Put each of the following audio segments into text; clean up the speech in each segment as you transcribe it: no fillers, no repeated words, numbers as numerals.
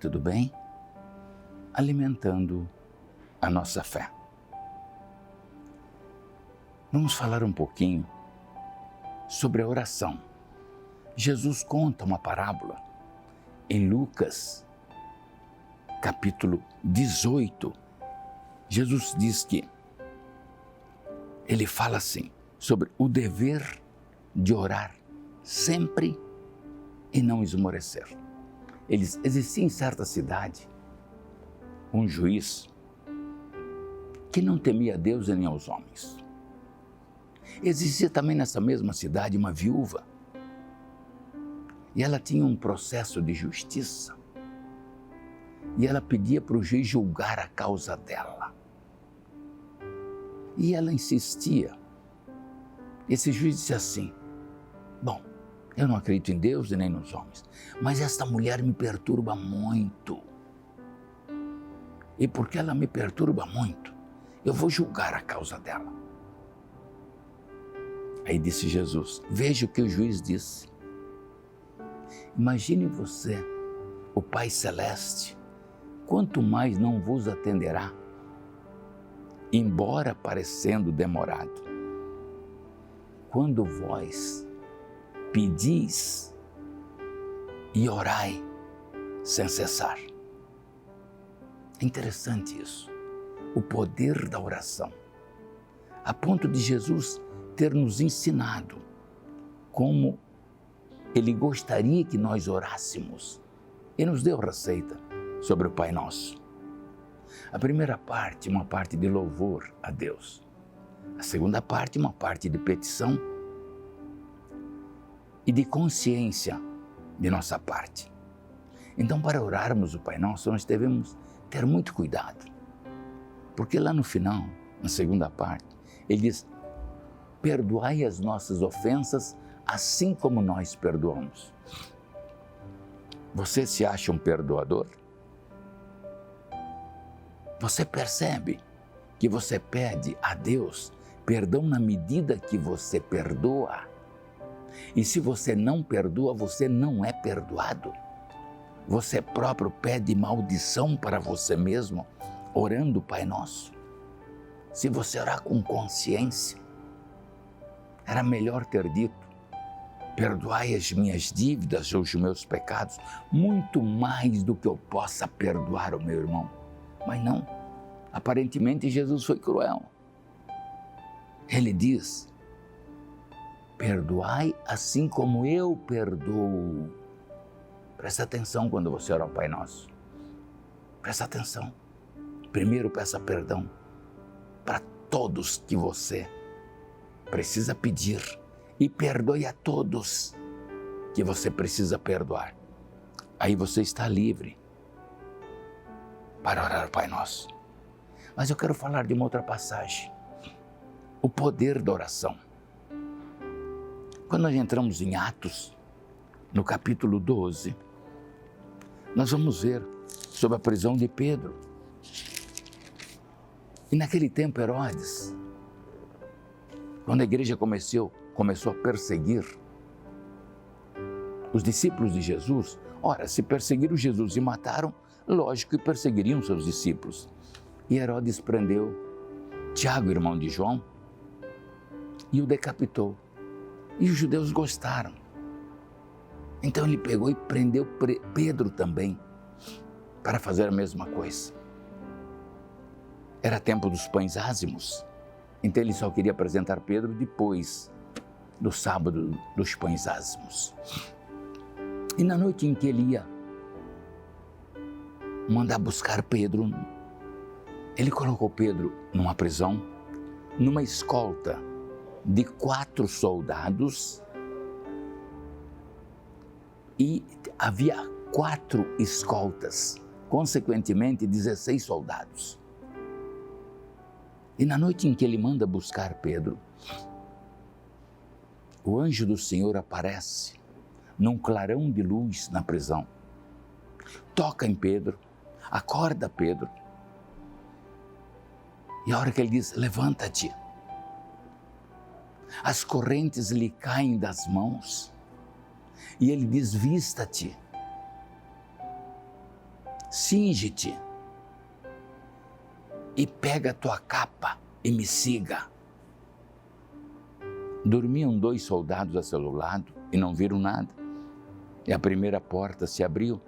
tudo bem? Alimentando a nossa fé. Vamos falar um pouquinho sobre a oração. Jesus conta uma parábola em Lucas, capítulo 18. Jesus diz que ele fala assim, sobre o dever de orar sempre e não esmorecer. Ele diz, existia em certa cidade um juiz que não temia a Deus e nem aos homens. Existia também nessa mesma cidade uma viúva e ela tinha um processo de justiça e ela pedia para o juiz julgar a causa dela. E ela insistia. Esse juiz disse assim, bom, eu não acredito em Deus e nem nos homens, mas esta mulher me perturba muito. E porque ela me perturba muito, eu vou julgar a causa dela. Aí disse Jesus, veja o que o juiz disse. Imagine você, o Pai Celeste, quanto mais não vos atenderá, embora parecendo demorado, quando vós pedis e orai sem cessar. É interessante isso, o poder da oração, a ponto de Jesus ter nos ensinado como Ele gostaria que nós orássemos e nos deu receita sobre o Pai Nosso. A primeira parte, uma parte de louvor a Deus. A segunda parte, uma parte de petição e de consciência de nossa parte. Então, para orarmos o Pai Nosso, nós devemos ter muito cuidado, porque lá no final, na segunda parte, ele diz, perdoai as nossas ofensas, assim como nós perdoamos. Você se acha um perdoador? Você percebe que você pede a Deus perdão na medida que você perdoa? E se você não perdoa, você não é perdoado. Você próprio pede maldição para você mesmo, orando o Pai Nosso. Se você orar com consciência, era melhor ter dito, perdoai as minhas dívidas ou os meus pecados, muito mais do que eu possa perdoar o meu irmão. Mas não, aparentemente Jesus foi cruel. Ele diz, perdoai assim como eu perdoo. Presta atenção quando você ora ao Pai Nosso. Presta atenção. Primeiro peça perdão para todos que você precisa pedir e perdoe a todos que você precisa perdoar. Aí você está livre para orar ao Pai Nosso. Mas eu quero falar de uma outra passagem. O poder da oração. Quando nós entramos em Atos, no capítulo 12, nós vamos ver sobre a prisão de Pedro. E naquele tempo, Herodes, quando a igreja começou a perseguir os discípulos de Jesus, ora, se perseguiram Jesus e mataram, lógico que perseguiriam seus discípulos. E Herodes prendeu Tiago, irmão de João, e o decapitou. E os judeus gostaram. Então ele pegou e prendeu Pedro também, para fazer a mesma coisa. Era tempo dos pães ázimos, então ele só queria apresentar Pedro depois do sábado dos pães ázimos. E na noite em que ele ia mandar buscar Pedro, ele colocou Pedro numa prisão, numa escolta de 4 soldados, e havia 4 escoltas, consequentemente 16 soldados. E na noite em que ele manda buscar Pedro, o anjo do Senhor aparece num clarão de luz na prisão, toca em Pedro, acorda Pedro, e a hora que ele diz, levanta-te, as correntes lhe caem das mãos, e ele diz, vista-te. cinge-te e pega a tua capa e me siga. Dormiam 2 soldados a seu lado e não viram nada. E a primeira porta se abriu.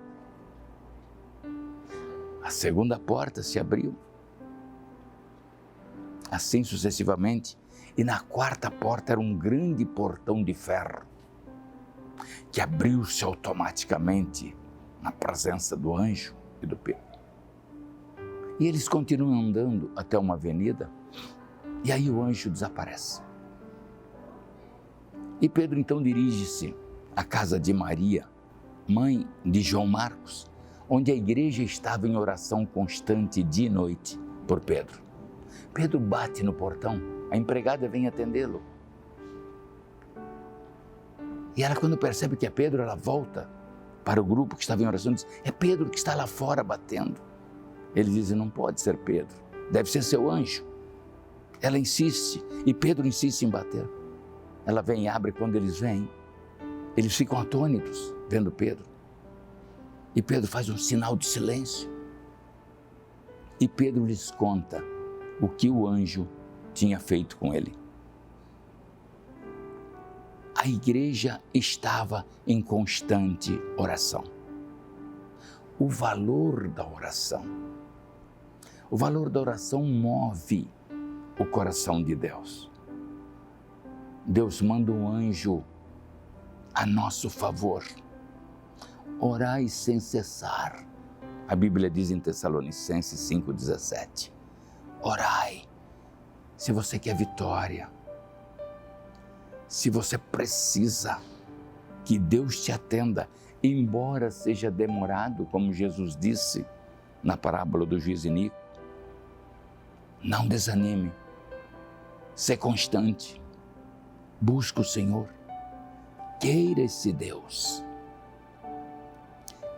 A segunda porta se abriu. Assim sucessivamente. E na quarta porta era um grande portão de ferro que abriu-se automaticamente na presença do anjo e do Pedro. E eles continuam andando até uma avenida e aí o anjo desaparece. E Pedro então dirige-se à casa de Maria, mãe de João Marcos, onde a igreja estava em oração constante dia e noite por Pedro. Pedro bate no portão, a empregada vem atendê-lo. E ela, quando percebe que é Pedro, ela volta para o grupo que estava em oração e diz: é Pedro que está lá fora batendo. Ele diz: não pode ser Pedro, deve ser seu anjo. Ela insiste e Pedro insiste em bater. Ela vem e abre. Quando eles vêm, eles ficam atônitos vendo Pedro. E Pedro faz um sinal de silêncio. E Pedro lhes conta o que o anjo tinha feito com ele. A igreja estava em constante oração. O valor da oração. O valor da oração move o coração de Deus. Deus manda um anjo a nosso favor. Orai sem cessar. A Bíblia diz em Tessalonicenses 5,17. Orai. Se você quer vitória, se você precisa que Deus te atenda, embora seja demorado, como Jesus disse na parábola do juiz iníquo, não desanime, seja constante, busque o Senhor, queira esse Deus.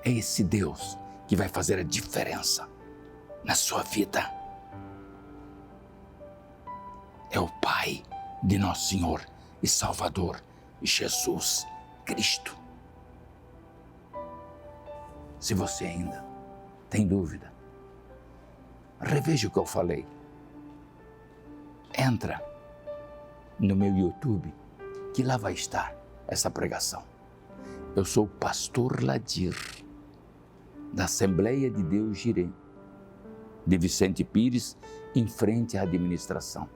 É esse Deus que vai fazer a diferença na sua vida. É o Pai de nosso Senhor e Salvador, Jesus Cristo. Se você ainda tem dúvida, reveja o que eu falei. Entra no meu YouTube, que lá vai estar essa pregação. Eu sou o pastor Ladir, da Assembleia de Deus Jireh, de Vicente Pires, em frente à administração.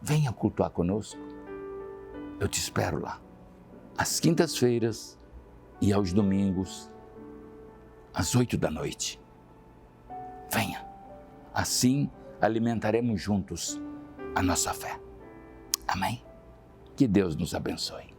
Venha cultuar conosco. Eu te espero lá, às quintas-feiras e aos domingos, às 20h. Venha, assim alimentaremos juntos a nossa fé. Amém? Que Deus nos abençoe.